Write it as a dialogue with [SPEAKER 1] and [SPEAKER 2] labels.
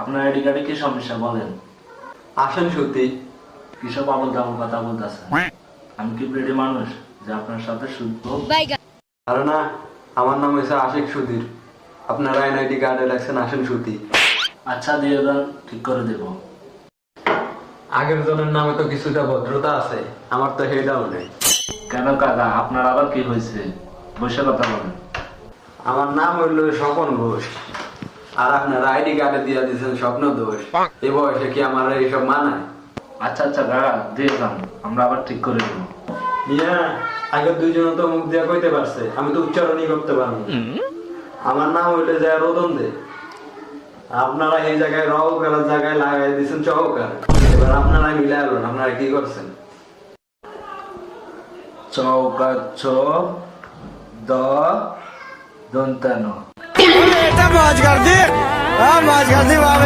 [SPEAKER 1] আপনার আইডি কার্ডে কি সমস্যা বলেন?
[SPEAKER 2] আসেন সত্যি।
[SPEAKER 1] কিসব আবল তাবল কথা বলতেছেন? আমি কি পেটে মানুষ যে আপনার সাথে শুদ্ধ?
[SPEAKER 2] আরে না, আমার নাম হয়েছে আশিক সুধীর। আপনারা এনআইডি কার্ডে লাগছেন আসেন সুতি।
[SPEAKER 1] আচ্ছা দিয়ে দেন, ঠিক করে দেব।
[SPEAKER 2] আগের জনের নামে তো কিছুটা ভদ্রতা আছে, আমার তো হেডাও নেই।
[SPEAKER 1] কেন কাকা, আপনার আবার কি হয়েছে? বসে কথা বলেন।
[SPEAKER 2] আমার নাম হইল স্বপন ঘোষ, আর আপনার আইডি কার্ডে দিয়ে দিয়েছেন স্বপ্ন দোষ। এ বয়সে কি আমার এইসব মানায়?
[SPEAKER 1] আচ্ছা আচ্ছা কাকা দিয়ে যান, আমরা আবার ঠিক করে দেব।
[SPEAKER 2] ইয়া, আগে দুইজন তো মুখ দিয়া কইতে পারছে, আমি তো উচ্চারণই করতে পারবো। আমার নাম হইলে যায় রতন দে, আপনারা এই জায়গায় রহকারের জায়গায় লাগাই দিয়েছেন চহকার। এবার আপনারা মিলে আলোন, আপনারা কি করছেন?
[SPEAKER 1] চৌকাচ্ছ দ দন্তানো।
[SPEAKER 3] এটা মাছ গার্দি, মাছ গার্দি বাবা।